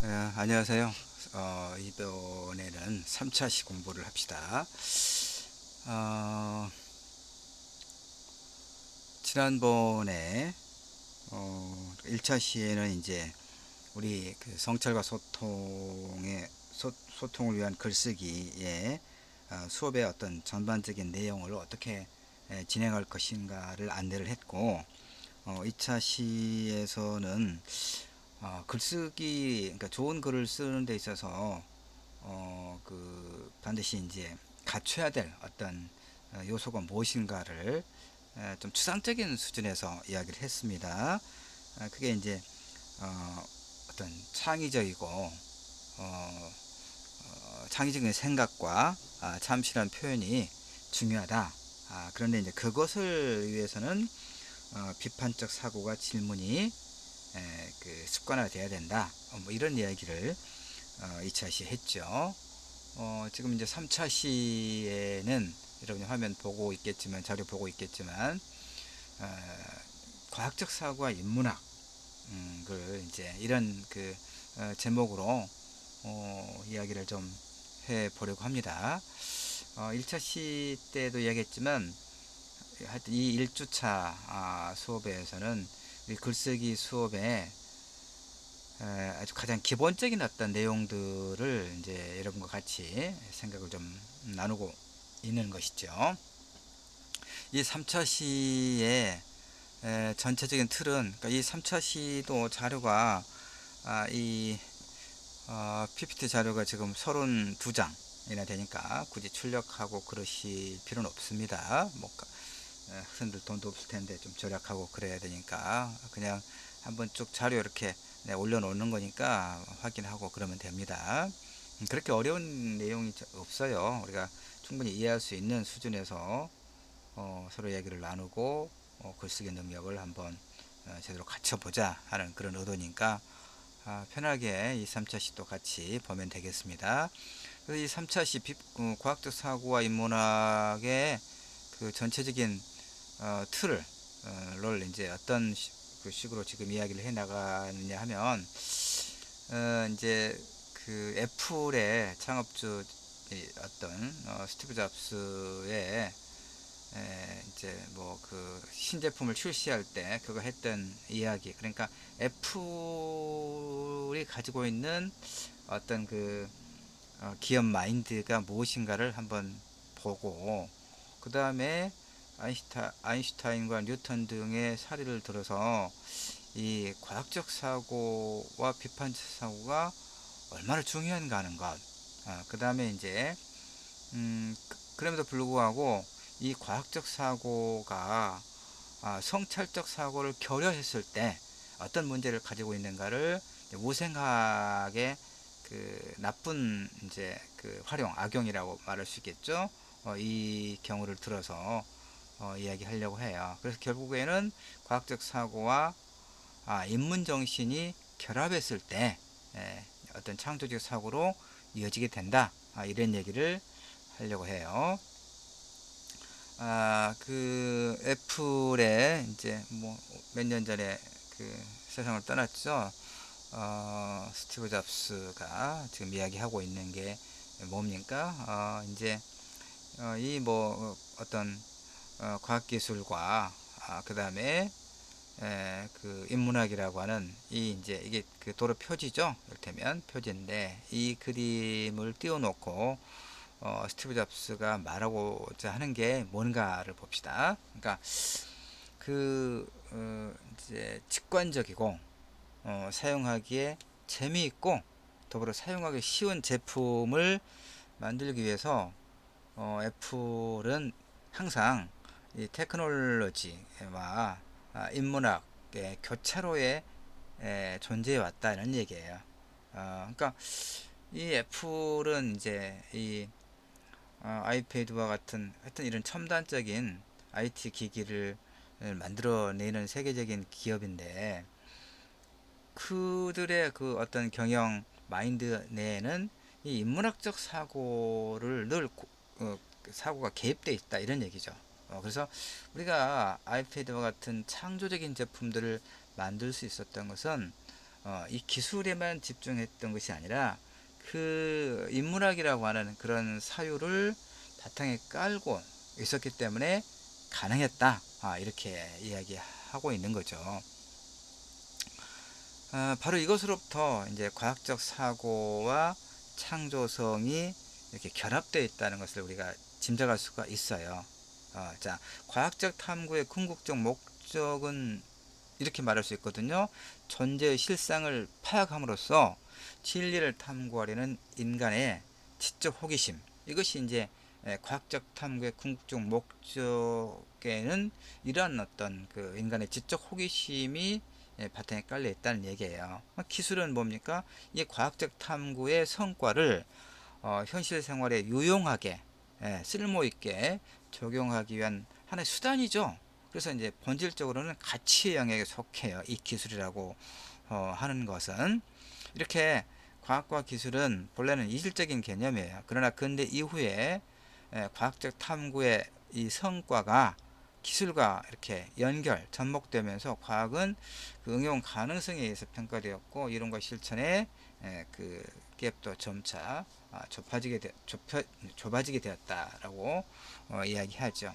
안녕하세요. 이번에는 3차 시 공부를 합시다. 어, 지난번에 1차 시에는 이제 우리 그 성찰과 소통을 위한 글쓰기에 수업의 어떤 전반적인 내용을 어떻게 진행할 것인가를 안내를 했고, 2차 시에서는 글쓰기, 그러니까 좋은 글을 쓰는 데 있어서 반드시 이제 갖춰야 될 어떤 요소가 무엇인가를 좀 추상적인 수준에서 이야기를 했습니다. 그게 이제 어떤 창의적인 생각과 참신한 표현이 중요하다. 그런데 이제 그것을 위해서는 비판적 사고가 질문이 습관화돼야 된다. 뭐 이런 이야기를 2차 시 했죠. 지금 이제 3차 시에는 여러분이 화면 보고 있겠지만, 자료 보고 있겠지만, 어, 과학적 사고와 인문학, 그 이제 이런 제목으로 이야기를 좀 해보려고 합니다. 1차 시 때도 이야기했지만, 하여튼 이 1주차 수업에서는 이 글쓰기 수업에 아주 가장 기본적인 어떤 내용들을 이제 여러분과 같이 생각을 좀 나누고 있는 것이죠. 이 3차 시의 전체적인 틀은, 그러니까 이 3차 시도 자료가 이 PPT 자료가 지금 32장이나 되니까 굳이 출력하고 그러실 필요는 없습니다. 뭐 학생들 돈도 없을 텐데 좀 절약하고 그래야 되니까 그냥 한번 쭉 자료 이렇게 올려놓는 거니까 확인하고 그러면 됩니다. 그렇게 어려운 내용이 없어요. 우리가 충분히 이해할 수 있는 수준에서 서로 이야기를 나누고 글쓰기 능력을 한번 제대로 갖춰보자 하는 그런 의도니까 편하게 이 3차 시도 같이 보면 되겠습니다. 그래서 이 3차 시 과학적 사고와 인문학의 그 전체적인 틀을 이제 어떤 그 식으로 지금 이야기를 해 나가느냐 하면 이제 그 애플의 창업주 어떤 스티브 잡스의 이제 뭐 그 신제품을 출시할 때 그거 했던 이야기, 그러니까 애플이 가지고 있는 어떤 기업 마인드가 무엇인가를 한번 보고, 그 다음에 아인슈타인과 뉴턴 등의 사례를 들어서 이 과학적 사고와 비판적 사고가 얼마나 중요한가 하는 것. 그 다음에 이제 그럼에도 불구하고 이 과학적 사고가 성찰적 사고를 결여했을 때 어떤 문제를 가지고 있는가를 우생학의 그 나쁜 이제 그 활용, 악용이라고 말할 수 있겠죠. 이 경우를 들어서 이야기하려고 해요. 그래서 결국에는 과학적 사고와 인문 정신이 결합했을 때 어떤 창조적 사고로 이어지게 된다. 이런 얘기를 하려고 해요. 그 애플에 이제 뭐 몇 년 전에 그 세상을 떠났죠. 스티브 잡스가 지금 이야기하고 있는 게 뭡니까? 이제 이 뭐 어떤 과학기술과 그 다음에 그 인문학이라고 하는 이 이제 이게 그 도로 표지죠. 이를테면 표지인데 이 그림을 띄워놓고 스티브 잡스가 말하고자 하는 게 뭔가를 봅시다. 그러니까 이제 직관적이고 사용하기에 재미있고 더불어 사용하기 쉬운 제품을 만들기 위해서 애플은 항상 이 테크놀로지와 인문학의 교차로에 존재해 왔다는 얘기예요. 그러니까 이 애플은 이제 이 아이패드와 같은 하여튼 이런 첨단적인 IT 기기를 만들어내는 세계적인 기업인데, 그들의 그 어떤 경영 마인드 내에는 이 인문학적 사고를 늘 사고가 개입되어 있다 이런 얘기죠. 그래서 우리가 아이패드와 같은 창조적인 제품들을 만들 수 있었던 것은 이 기술에만 집중했던 것이 아니라 그 인문학이라고 하는 그런 사유를 바탕에 깔고 있었기 때문에 가능했다. 이렇게 이야기하고 있는 거죠. 바로 이것으로부터 이제 과학적 사고와 창조성이 이렇게 결합되어 있다는 것을 우리가 짐작할 수가 있어요. 자, 과학적 탐구의 궁극적 목적은 이렇게 말할 수 있거든요. 존재의 실상을 파악함으로써 진리를 탐구하려는 인간의 지적 호기심, 이것이 이제 과학적 탐구의 궁극적 목적에는 이러한 어떤 그 인간의 지적 호기심이 바탕에 깔려 있다는 얘기예요. 기술은 뭡니까? 이 과학적 탐구의 성과를 현실 생활에 유용하게, 쓸모 있게 적용하기 위한 하나의 수단이죠. 그래서 이제 본질적으로는 가치의 영역에 속해요. 이 기술이라고 하는 것은. 이렇게 과학과 기술은 본래는 이질적인 개념이에요. 그러나 근대 이후에 과학적 탐구의 이 성과가 기술과 이렇게 접목되면서 과학은 그 응용 가능성에 의해서 평가되었고, 이론과 실천의 그 갭도 점차 좁아지게 되었다라고 이야기하죠.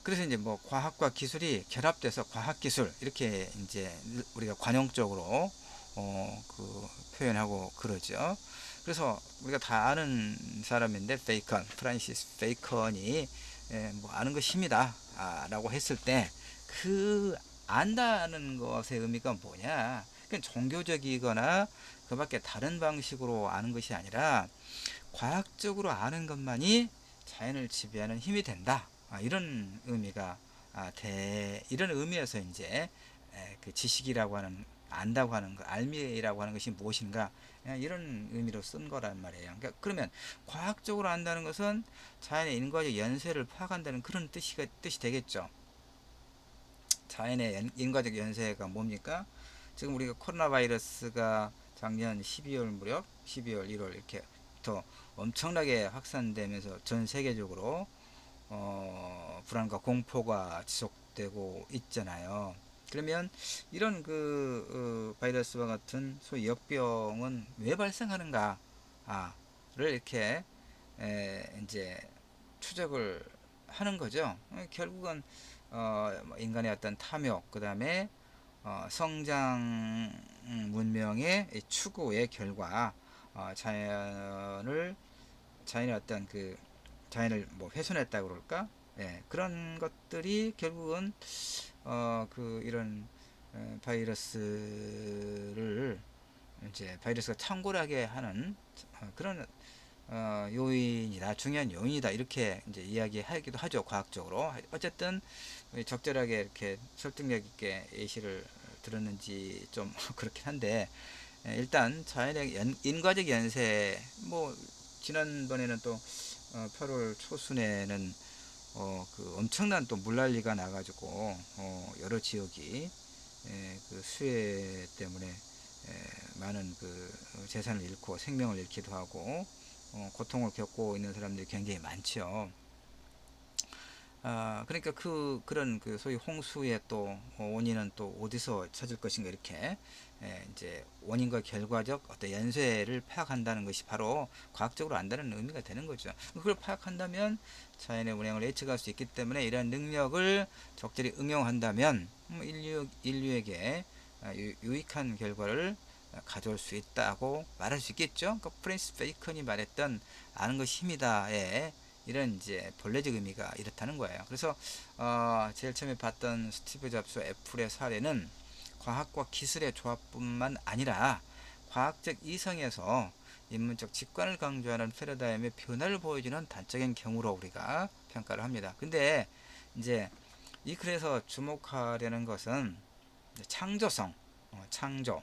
그래서 이제 뭐 과학과 기술이 결합돼서 과학기술, 이렇게 이제 우리가 관용적으로 그 표현하고 그러죠. 그래서 우리가 다 아는 사람인데, 프란시스 베이컨이 뭐 아는 것입니다 라고 했을 때, 그 안다는 것의 의미가 뭐냐, 그건 종교적이거나 그 밖에 다른 방식으로 아는 것이 아니라 과학적으로 아는 것만이 자연을 지배하는 힘이 된다. 이런 의미가 이런 의미에서 이제 그 지식이라고 하는, 안다고 하는 것, 알미라고 하는 것이 무엇인가, 이런 의미로 쓴 거란 말이에요. 그러니까 그러면 과학적으로 안다는 것은 자연의 인과적 연쇄를 파악한다는 그런 뜻이 되겠죠. 자연의 인과적 연쇄가 뭡니까? 지금 우리가 코로나 바이러스가 작년 12월 무렵, 12월, 1월 이렇게부터 엄청나게 확산되면서 전 세계적으로 불안과 공포가 지속되고 있잖아요. 그러면 이런 바이러스와 같은 소위 역병은 왜 발생하는가를 이렇게 이제 추적을 하는 거죠. 결국은 인간의 어떤 탐욕, 그 다음에 성장 문명의 추구의 결과, 자연의 어떤 자연을 뭐 훼손했다 그럴까? 그런 것들이 결국은 이런 바이러스가 창궐하게 하는 그런 중요한 요인이다, 이렇게 이제 이야기하기도 하죠, 과학적으로. 어쨌든 적절하게 이렇게 설득력 있게 예시를 들었는지 좀 그렇긴 한데, 일단 자연의 인과적 연쇄, 뭐 지난번에는 또 8월 초순에는 엄청난 또 물난리가 나가지고 여러 지역이 그 수해 때문에 많은 재산을 잃고 생명을 잃기도 하고 고통을 겪고 있는 사람들이 굉장히 많죠. 그러니까 그런 소위 홍수의 또 원인은 또 어디서 찾을 것인가, 이렇게 이제 원인과 결과적 어떤 연쇄를 파악한다는 것이 바로 과학적으로 안다는 의미가 되는 거죠. 그걸 파악한다면 자연의 운행을 예측할 수 있기 때문에, 이러한 능력을 적절히 응용한다면 인류에게 유익한 결과를 가져올 수 있다고 말할 수 있겠죠. 그러니까 프랜시스 베이컨이 말했던 아는 것이 힘이다에 이런 이제 본래적 의미가 이렇다는 거예요. 그래서 제일 처음에 봤던 스티브 잡스 애플의 사례는 과학과 기술의 조합뿐만 아니라 과학적 이성에서 인문적 직관을 강조하는 패러다임의 변화를 보여주는 단적인 경우로 우리가 평가를 합니다. 근데 이제 그래서 주목하려는 것은 창조성, 창조.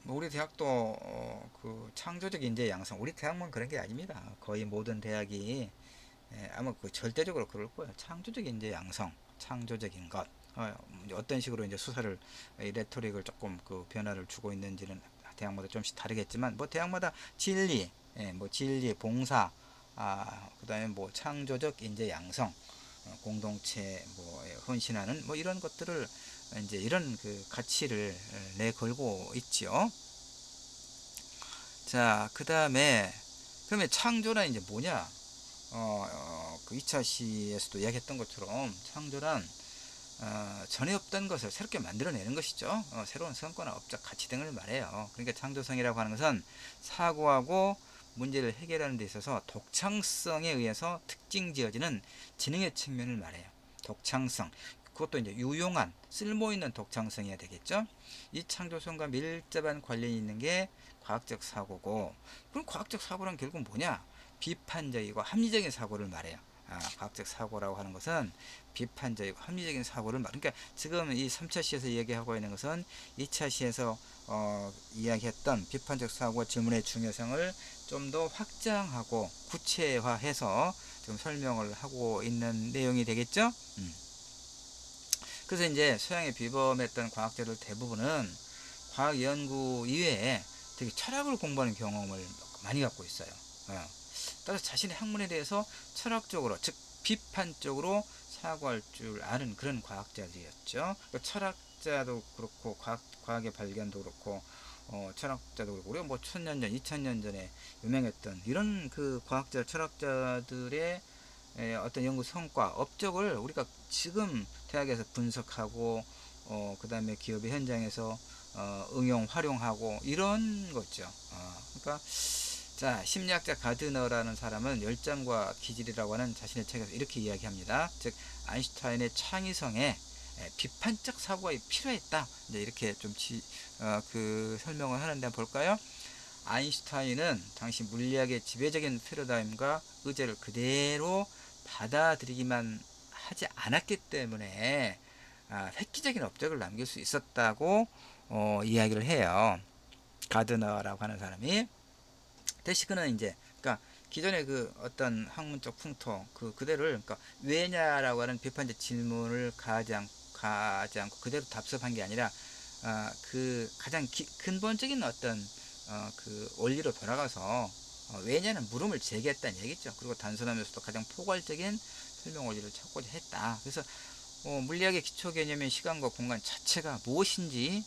뭐 우리 대학도 창조적 인재 양성, 우리 대학만 그런 게 아닙니다. 거의 모든 대학이 아마 절대적으로 그럴 거예요. 창조적 인재 양성, 창조적인 것. 어떤 식으로 이제 수사를, 레토릭을 조금 변화를 주고 있는지는 대학마다 좀씩 다르겠지만, 뭐 대학마다 진리, 뭐 진리, 봉사, 그다음에 뭐 창조적 인재 양성, 공동체 뭐 헌신하는 뭐 이런 것들을 이제 이런 그 가치를 내걸고 있지요. 자, 그 다음에 그러면 창조란 이제 뭐냐? 그 2차 시에서도 이야기했던 것처럼 창조란 전에 없던 것을 새롭게 만들어내는 것이죠. 새로운 성과나 업적, 가치 등을 말해요. 그러니까 창조성이라고 하는 것은 사고하고 문제를 해결하는 데 있어서 독창성에 의해서 특징 지어지는 지능의 측면을 말해요. 독창성. 그것도 이제 유용한, 쓸모있는 독창성이어야 되겠죠. 이 창조성과 밀접한 관련이 있는 게 과학적 사고고, 그럼 과학적 사고란 결국 뭐냐? 비판적이고 합리적인 사고를 말해요. 과학적 사고라고 하는 것은 비판적이고 합리적인 사고를 말. 그러니까 지금 이 3차 시에서 이야기하고 있는 것은 2차 시에서 이야기했던 비판적 사고와 질문의 중요성을 좀 더 확장하고 구체화해서 지금 설명을 하고 있는 내용이 되겠죠. 그래서 이제 서양의 비범했던 과학자들 대부분은 과학 연구 이외에 되게 철학을 공부하는 경험을 많이 갖고 있어요. 따라서 자신의 학문에 대해서 철학적으로, 즉 비판적으로 사고할 줄 아는 그런 과학자들이었죠. 그러니까 철학자도 그렇고 과학의 발견도 그렇고 철학자도 그렇고 우리가 뭐 1000년 전, 2000년 전에 유명했던 이런 그 과학자, 철학자들의 어떤 연구 성과, 업적을 우리가 지금 대학에서 분석하고 그 다음에 기업의 현장에서 응용, 활용하고 이런 거죠. 그러니까 자, 심리학자 가드너라는 사람은 열정과 기질이라고 하는 자신의 책에서 이렇게 이야기합니다. 즉 아인슈타인의 창의성에 비판적 사고가 필요했다. 이제 이렇게 좀 그 설명을 하는데 한번 볼까요? 아인슈타인은 당시 물리학의 지배적인 패러다임과 의제를 그대로 받아들이기만 하지 않았기 때문에 획기적인 업적을 남길 수 있었다고 이야기를 해요. 가드너라고 하는 사람이. 대신 그는 이제 그러니까 기존의 그 어떤 학문적 풍토 그대로를 그러니까 왜냐라고 하는 비판적 질문을 가하지 않고 그대로 답습한 게 아니라 그 가장 근본적인 어떤 그 원리로 돌아가서 왜냐는 물음을 제기했다는 얘기죠. 그리고 단순하면서도 가장 포괄적인 설명 원리를 찾고자 했다. 그래서 물리학의 기초 개념인 시간과 공간 자체가 무엇인지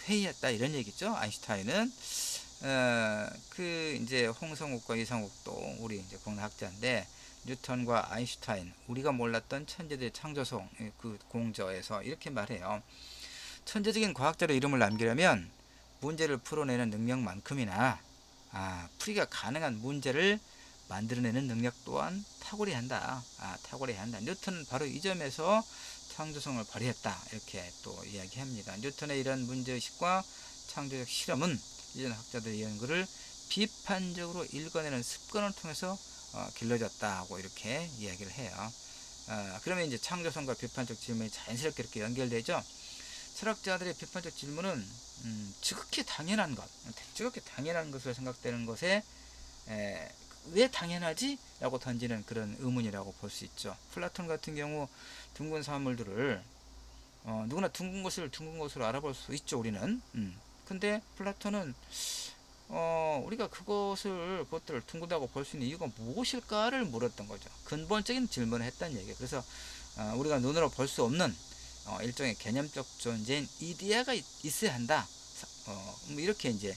회의했다 이런 얘기죠. 아인슈타인은 그 이제 홍성욱과 이성욱도 우리 이제 국내 학자인데 뉴턴과 아인슈타인 우리가 몰랐던 천재들의 창조성 그 공저에서 이렇게 말해요. 천재적인 과학자로 이름을 남기려면 문제를 풀어내는 능력만큼이나 풀이가 가능한 문제를 만들어내는 능력 또한 탁월해야 한다. 탁월해야 한다. 뉴턴은 바로 이 점에서 창조성을 발휘했다. 이렇게 또 이야기합니다. 뉴턴의 이런 문제의식과 창조적 실험은 이전 학자들의 연구를 비판적으로 읽어내는 습관을 통해서 길러졌다고 이렇게 이야기를 해요. 그러면 이제 창조성과 비판적 질문이 자연스럽게 이렇게 연결되죠. 철학자들의 비판적 질문은 지극히 당연한 것, 지극히 당연한 것으로 생각되는 것에 왜 당연하지? 라고 던지는 그런 의문이라고 볼 수 있죠. 플라톤 같은 경우 둥근 사물들을 누구나 둥근 것으로 알아볼 수 있죠. 우리는. 근데 플라톤은 우리가 그것들을 둥근다고 볼 수 있는 이유가 무엇일까를 물었던 거죠. 근본적인 질문을 했다는 얘기예요. 그래서 우리가 눈으로 볼 수 없는 일종의 개념적 존재인 이데아가 있어야 한다. 뭐 이렇게 이제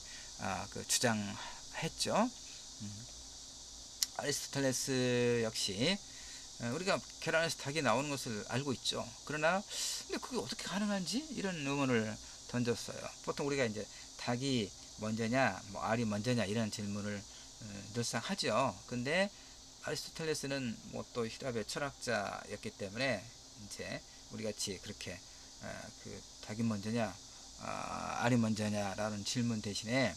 그 주장했죠. 아리스토텔레스 역시 우리가 계란에서 닭이 나오는 것을 알고 있죠. 그러나 근데 그게 어떻게 가능한지 이런 의문을 던졌어요. 보통 우리가 이제 닭이 먼저냐, 뭐 알이 먼저냐 이런 질문을 늘상 하죠. 근데 아리스토텔레스는 뭐 또 히랍의 철학자였기 때문에 이제 우리 같이 그렇게 그 닭이 먼저냐, 알이 먼저냐라는 질문 대신에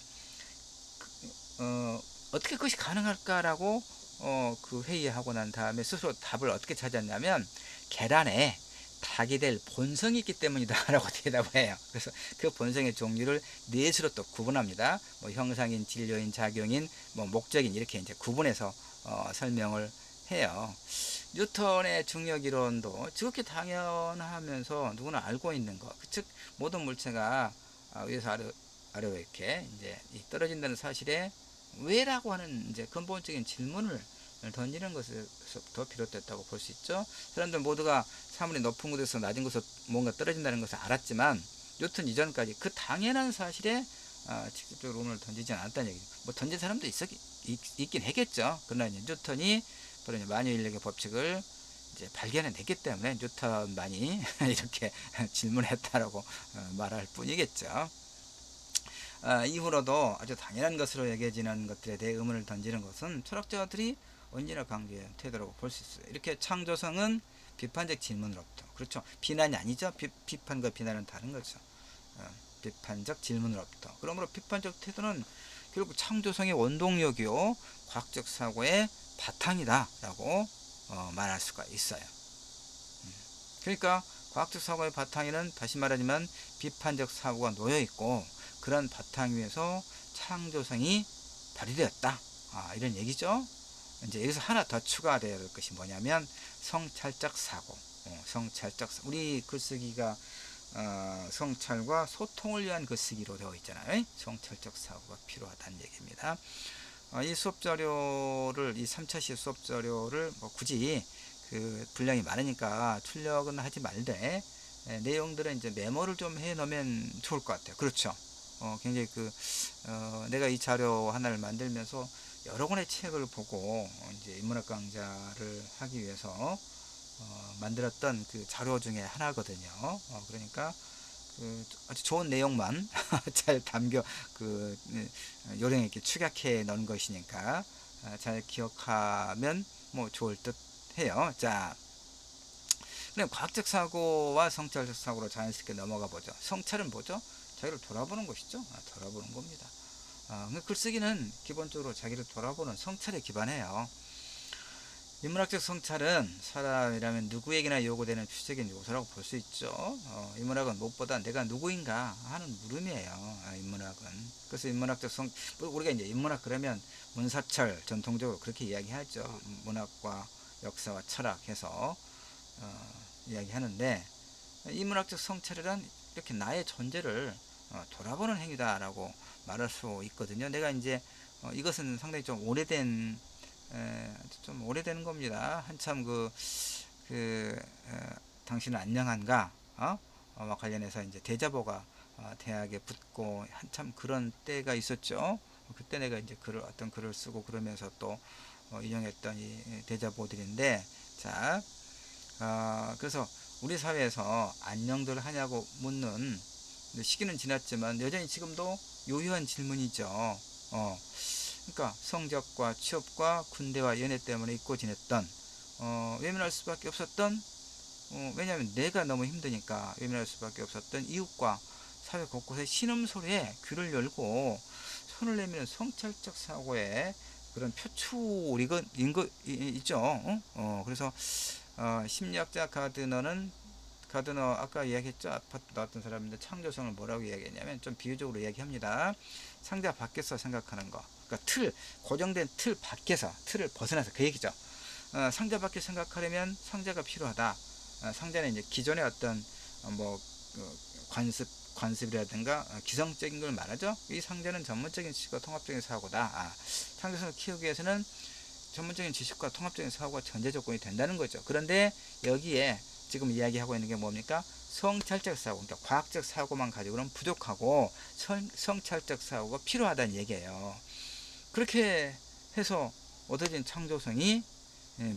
어떻게 그것이 가능할까라고 그 회의하고 난 다음에 스스로 답을 어떻게 찾았냐면 계란에 닭이 될 본성이 있기 때문이다 라고 대답을 해요. 그래서 그 본성의 종류를 넷으로 또 구분합니다. 뭐 형상인, 진료인, 작용인, 뭐 목적인 이렇게 이제 구분해서 설명을 해요. 뉴턴의 중력 이론도 지극히 당연하면서 누구나 알고 있는 것. 즉 모든 물체가 위에서 아래로 이렇게 이제 떨어진다는 사실에 왜라고 하는 이제 근본적인 질문을 던지는 것에서부터 비롯됐다고 볼 수 있죠. 사람들 모두가 사물이 높은 곳에서 낮은 곳으로 뭔가 떨어진다는 것을 알았지만 뉴턴 이전까지 그 당연한 사실에 직접적으로 운을 던지지 않았다는 얘기죠. 뭐 던진 사람도 있긴 했겠죠. 그러나 이제 뉴턴이 바로 이제 만유인력의 법칙을 이제 발견해냈기 때문에 뉴턴만이 이렇게 질문했다라고 말할 뿐이겠죠. 이후로도 아주 당연한 것으로 여겨지는 것들에 대해 의문을 던지는 것은 철학자들이 언제나 강조해온 태도라고 볼 수 있어요. 이렇게 창조성은 비판적 질문으로부터, 그렇죠, 비난이 아니죠. 비판과 비난은 다른 거죠. 비판적 질문으로부터, 그러므로 비판적 태도는 결국 창조성의 원동력이요 과학적 사고의 바탕이다 라고 말할 수가 있어요. 그러니까 과학적 사고의 바탕에는 다시 말하지만 비판적 사고가 놓여있고 그런 바탕 위에서 창조성이 발휘되었다, 이런 얘기죠. 이제 여기서 하나 더 추가되어야 될 것이 뭐냐면 성찰적 사고. 우리 글쓰기가 성찰과 소통을 위한 글쓰기로 되어 있잖아요. 성찰적 사고가 필요하다는 얘기입니다. 이 수업 자료를, 이 3차시 수업 자료를 뭐 굳이 그 분량이 많으니까 출력은 하지 말되 내용들은 이제 메모를 좀 해 놓으면 좋을 것 같아요. 그렇죠. 굉장히 내가 이 자료 하나를 만들면서 여러 권의 책을 보고 이제 인문학 강좌를 하기 위해서 만들었던 그 자료 중에 하나거든요. 그러니까 아주 좋은 내용만 잘 담겨 요령에 이렇게 축약해 놓은 것이니까 잘 기억하면 뭐 좋을 듯 해요. 자, 그럼 과학적 사고와 성찰적 사고로 자연스럽게 넘어가 보죠. 성찰은 뭐죠? 자기를 돌아보는 것이죠. 돌아보는 겁니다. 글쓰기는 기본적으로 자기를 돌아보는 성찰에 기반해요. 인문학적 성찰은 사람이라면 누구에게나 요구되는 필수적인 요소라고 볼 수 있죠. 인문학은 무엇보다 내가 누구인가 하는 물음이에요. 인문학은. 그래서 인문학적 우리가 이제 인문학 그러면 문사철 전통적으로 그렇게 이야기하죠. 문학과 역사와 철학해서 이야기하는데, 인문학적 성찰이란 이렇게 나의 존재를 돌아보는 행위다라고 말할 수 있거든요. 내가 이제 이것은 상당히 좀 오래된 겁니다. 한참 당신은 안녕한가 관련해서 이제 대자보가 대학에 붙고 한참 그런 때가 있었죠. 그때 내가 이제 어떤 글을 쓰고 그러면서 또 인용했던 이 대자보들인데, 자, 그래서 우리 사회에서 안녕들 하냐고 묻는 시기는 지났지만 여전히 지금도 요요한 질문이죠. 그러니까 성적과 취업과 군대와 연애 때문에 잊고 지냈던, 외면할 수밖에 없었던, 왜냐하면 내가 너무 힘드니까 외면할 수밖에 없었던 이웃과 사회 곳곳에 신음소리에 귀를 열고 손을 내미는 성찰적 사고의 그런 표출인 거 있죠. 그래서 심리학자 가드너 아까 이야기했죠. 아파트 나왔던 사람인데 창조성을 뭐라고 이야기했냐면 좀 비유적으로 이야기합니다. 상자 밖에서 생각하는 거, 그러니까 고정된 틀 밖에서, 틀을 벗어나서, 그 얘기죠. 상자 밖에 생각하려면 상자가 필요하다. 상자는 이제 기존의 어떤 관습이라든가 기성적인 걸 말하죠. 이 상자는 전문적인 지식과 통합적인 사고다. 창조성을 키우기 위해서는 전문적인 지식과 통합적인 사고가 전제 조건이 된다는 거죠. 그런데 여기에 지금 이야기하고 있는 게 뭡니까? 성찰적 사고, 그러니까 과학적 사고만 가지고는 부족하고 성찰적 사고가 필요하다는 얘기예요. 그렇게 해서 얻어진 창조성이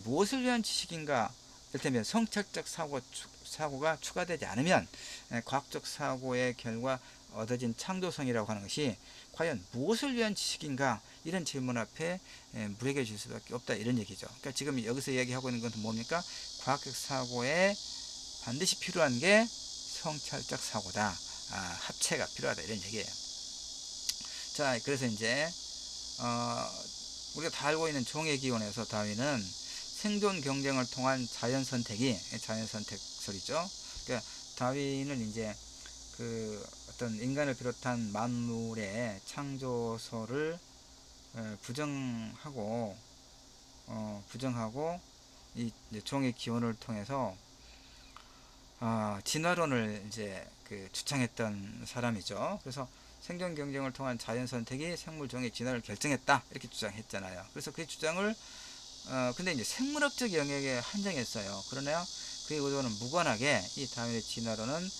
무엇을 위한 지식인가? 이를테면 성찰적 사고가 추가되지 않으면 과학적 사고의 결과 얻어진 창조성이라고 하는 것이 과연 무엇을 위한 지식인가? 이런 질문 앞에 무력해질 수밖에 없다, 이런 얘기죠. 그러니까 지금 여기서 이야기하고 있는 것은 뭡니까? 과학적 사고에 반드시 필요한 게 성찰적 사고다. 합체가 필요하다, 이런 얘기예요. 자, 그래서 이제 우리가 다 알고 있는 종의 기원에서 다윈은 생존 경쟁을 통한 자연선택설이죠. 그러니까 다윈은 이제 어떤 인간을 비롯한 만물의 창조설을 부정하고 이 종의 기원을 통해서 진화론을 이제 주창했던 사람이죠. 그래서 생존 경쟁을 통한 자연 선택이 생물 종의 진화를 결정했다, 이렇게 주장했잖아요. 그래서 그 주장을 근데 이제 생물학적 영역에 한정했어요. 그러나 그의 의도는 무관하게 이 다윈의 진화론은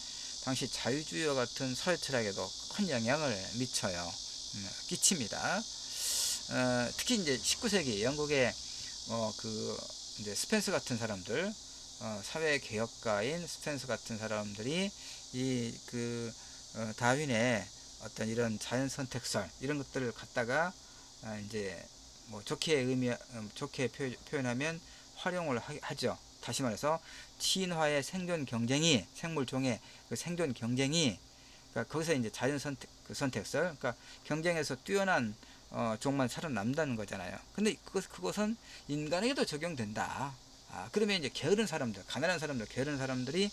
당시 자유주의와 같은 서회 철학에도 큰 영향을 미쳐요. 끼칩니다. 특히 이제 19세기 영국의 그 이제 스펜서 같은 사람들, 사회 개혁가인 스펜서 같은 사람들이 이 그 다윈의 어떤 이런 자연 선택설 이런 것들을 갖다가 이제 뭐 좋게 표현하면 활용을 하죠. 다시 말해서 진화의 생존 경쟁이 생물종의 그 생존 경쟁이 그러니까 거기서 이제 자연 선택설 그러니까 경쟁에서 뛰어난 종만 살아남다는 거잖아요. 근데 그것은 인간에게도 적용된다. 그러면 이제 게으른 사람들, 가난한 사람들, 게으른 사람들이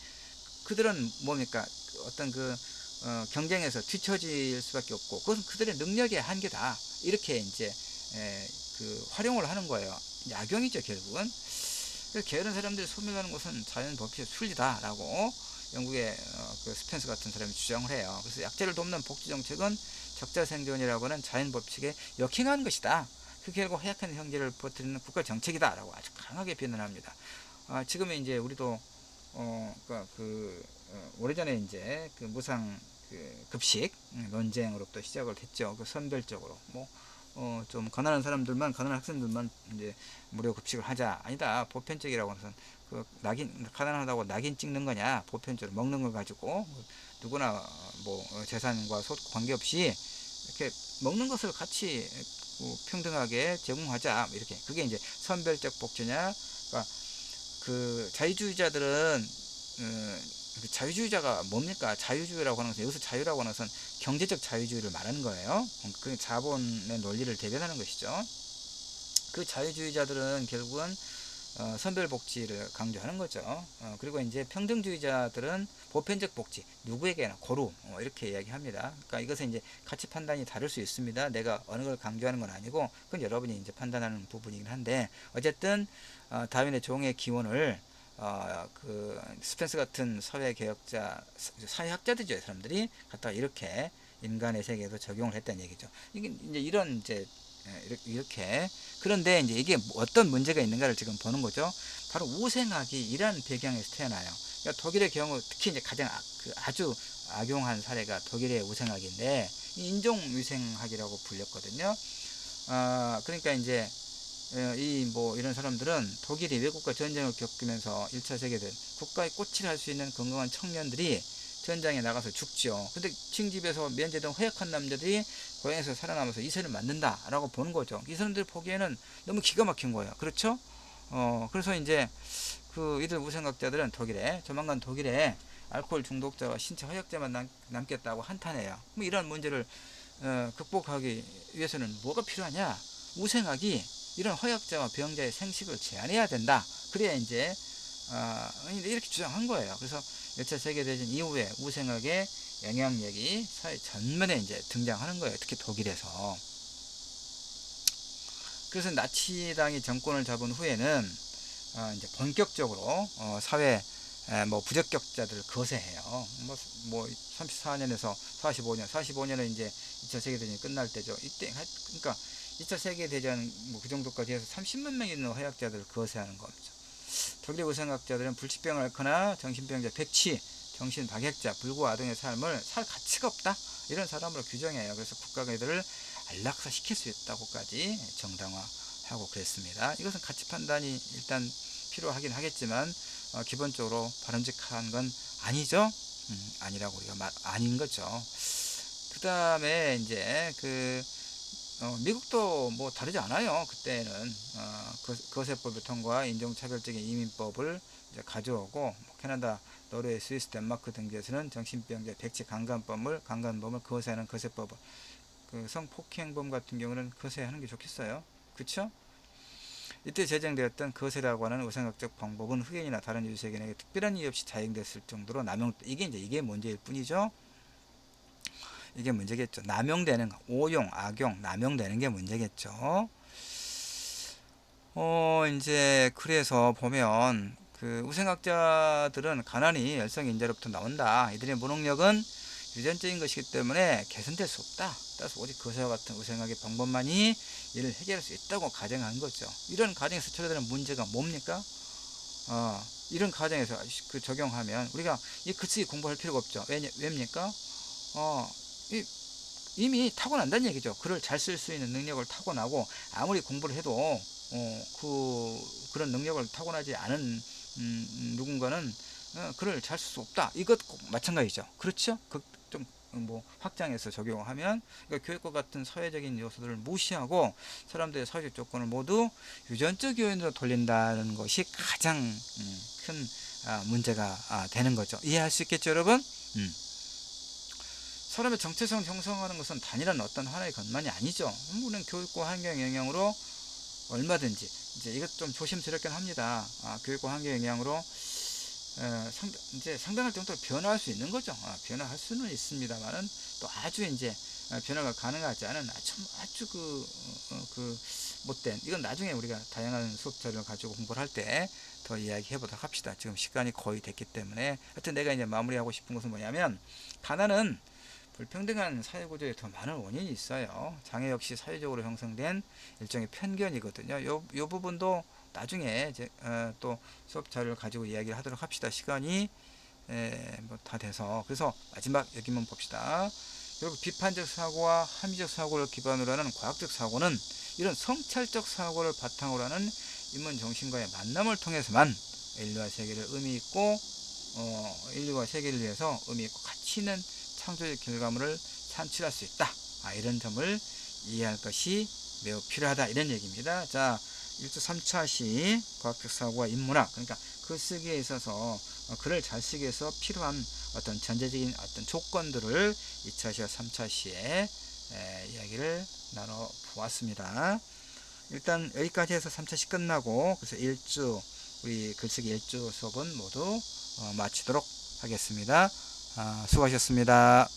그들은 뭡니까? 어떤 경쟁에서 뒤처질 수밖에 없고, 그것은 그들의 능력의 한계다. 이렇게 이제, 활용을 하는 거예요. 약용이죠, 결국은. 그래서 게으른 사람들이 소멸하는 것은 자연 법칙의 순리다라고 영국의 그 스펜서 같은 사람이 주장을 해요. 그래서 약자를 돕는 복지 정책은 적자 생존이라고 하는 자연 법칙에 역행하는 것이다. 그 결국 허약한 형제를 버티는 국가 정책이다라고 아주 강하게 비난합니다. 지금은 이제 우리도 오래전에 이제 그 무상 급식 논쟁으로부터 시작을 했죠. 그 선별적으로 좀 가난한 사람들만 가난한 학생들만 이제 무료 급식을 하자. 아니다. 보편적이라고 해서 그 가난하다고 낙인 찍는 거냐? 보편적으로 먹는 걸 가지고 누구나 재산과 소득 관계없이 이렇게 먹는 것을 같이 평등하게 제공하자. 이렇게 그게 이제 선별적 복지냐? 그러니까 그 자유주의자들은 자유주의자가 뭡니까? 자유주의라고 하는 것은 여기서 자유라고 하는 것은 경제적 자유주의를 말하는 거예요. 그 자본의 논리를 대변하는 것이죠. 그 자유주의자들은 결국은 선별복지를 강조하는 거죠. 그리고 이제 평등주의자들은 보편적 복지, 누구에게나 고루 이렇게 이야기합니다. 그러니까 이것은 이제 가치 판단이 다를 수 있습니다. 내가 어느 걸 강조하는 건 아니고 그건 여러분이 이제 판단하는 부분이긴 한데 어쨌든 다윈의 종의 기원을 그 스펜스 같은 사회 개혁자, 사회학자들이죠, 사람들이 갖다가 이렇게 인간의 세계에도 적용을 했다는 얘기죠. 이게 이제 이런 이제 이렇게 그런데 이제 이게 어떤 문제가 있는가를 지금 보는 거죠. 바로 우생학이 이러한 배경에서 태어나요. 그러니까 독일의 경우 특히 이제 가장 아주 악용한 사례가 독일의 우생학인데 인종위생학이라고 불렸거든요. 그러니까 이제 이런 사람들은 독일이 외국과 전쟁을 겪으면서 1차 세계대전 국가의 꽃을 할 수 있는 건강한 청년들이 전장에 나가서 죽죠. 근데 징집에서 면제된 허약한 남자들이 고향에서 살아남아서 이세를 만든다라고 보는 거죠. 이 사람들 보기에는 너무 기가 막힌 거예요. 그렇죠? 그래서 이제 이들 우생학자들은 조만간 독일에 알코올 중독자와 신체 허약자만 남겠다고 한탄해요. 이런 문제를 극복하기 위해서는 뭐가 필요하냐? 우생학이 이런 허약자와 병자의 생식을 제한해야 된다. 그래야 이제 이렇게 주장한 거예요. 그래서 1차 세계대전 이후에 우생학의 영향력이 사회 전면에 이제 등장하는 거예요. 특히 독일에서. 그래서 나치당이 정권을 잡은 후에는 이제 본격적으로 사회 부적격자들을 거세해요. 34년에서 45년은 이제 2차 세계대전이 끝날 때죠. 이때 그러니까 2차 세계대전 그 정도까지 해서 30만 명이 있는 허약자들을 거세하는 겁니다. 독일의 우생학자들은 불치병을 앓거나 정신병자, 백치, 정신박약자, 불구아동의 삶을 살 가치가 없다. 이런 사람으로 규정해요. 그래서 국가가 이들을 안락사시킬 수 있다고까지 정당화하고 그랬습니다. 이것은 가치 판단이 일단 필요하긴 하겠지만 기본적으로 바람직한 건 아니죠. 아니라고 우리가 아닌 거죠. 그 다음에 이제 미국도 뭐 다르지 않아요. 그때는 거세법을 통과 인종차별적인 이민법을 이제 가져오고 캐나다, 노르웨이, 스위스, 덴마크 등지에서는 정신병자, 백치, 강간범을 거세하는 거세법을 성폭행범 같은 경우는 거세하는 게 좋겠어요. 그쵸? 이때 제정되었던 거세라고 하는 우생학적 방법은 흑인이나 다른 유색인에게 특별한 이유 없이 자행됐을 정도로 이게 문제일 뿐이죠. 이게 문제겠죠. 남용되는 오용, 악용, 남용되는 게 문제겠죠. 이제 그래서 보면 우생학자들은 가난이 열성 인자로부터 나온다. 이들의 무능력은 유전적인 것이기 때문에 개선될 수 없다. 따라서 오직 그것과 같은 의생학의 방법만이 이를 해결할 수 있다고 가정한 거죠. 이런 가정에서 초래되는 문제가 뭡니까? 이런 가정에서 그 적용하면 우리가 이 글쓰기 공부할 필요가 없죠. 왜입니까? 이, 이미 타고난다는 얘기죠. 글을 잘 쓸 수 있는 능력을 타고나고 아무리 공부를 해도 그런 능력을 타고나지 않은 누군가는 글을 잘 쓸 수 없다. 이것 마찬가지죠. 그렇죠? 좀 확장해서 적용하면 그러니까 교육과 같은 사회적인 요소들을 무시하고 사람들의 사회적 조건을 모두 유전적 요인으로 돌린다는 것이 가장 큰 문제가 되는 거죠. 이해할 수 있겠죠, 여러분? 사람의 정체성을 형성하는 것은 단일한 어떤 하나의 것만이 아니죠. 우리는 교육과 환경 영향으로 얼마든지 이제 이것 좀 조심스럽긴 합니다. 교육과 환경 영향으로 이제 상당할 정도로 변화할 수 있는 거죠. 변화할 수는 있습니다만은 또 아주 이제 변화가 가능하지 않은 아주 그 못된 이건 나중에 우리가 다양한 수업 자료를 가지고 공부를 할 때 더 이야기해 보도록 합시다. 지금 시간이 거의 됐기 때문에 하여튼 내가 이제 마무리하고 싶은 것은 뭐냐면 가난은 불평등한 사회구조에 더 많은 원인이 있어요. 장애 역시 사회적으로 형성된 일종의 편견이거든요. 요 부분도 나중에 또 수업 자료를 가지고 이야기를 하도록 합시다. 시간이 다 돼서 그래서 마지막 여기만 봅시다. 결국 비판적 사고와 합리적 사고를 기반으로 하는 과학적 사고는 이런 성찰적 사고를 바탕으로 하는 인문 정신과의 만남을 통해서만 인류와 세계를 인류와 세계를 위해서 의미 있고 가치 있는 창조적 결과물을 산출할 수 있다. 이런 점을 이해할 것이 매우 필요하다. 이런 얘기입니다. 자, 1주 3차 시 과학적 사고와 인문학, 그러니까 글쓰기에 있어서 글을 잘 쓰기 위해서 필요한 어떤 전제적인 어떤 조건들을 2차 시와 3차 시에 이야기를 나눠 보았습니다. 일단 여기까지 해서 3차 시 끝나고 그래서 1주 우리 글쓰기 1주 수업은 모두 마치도록 하겠습니다. 수고하셨습니다.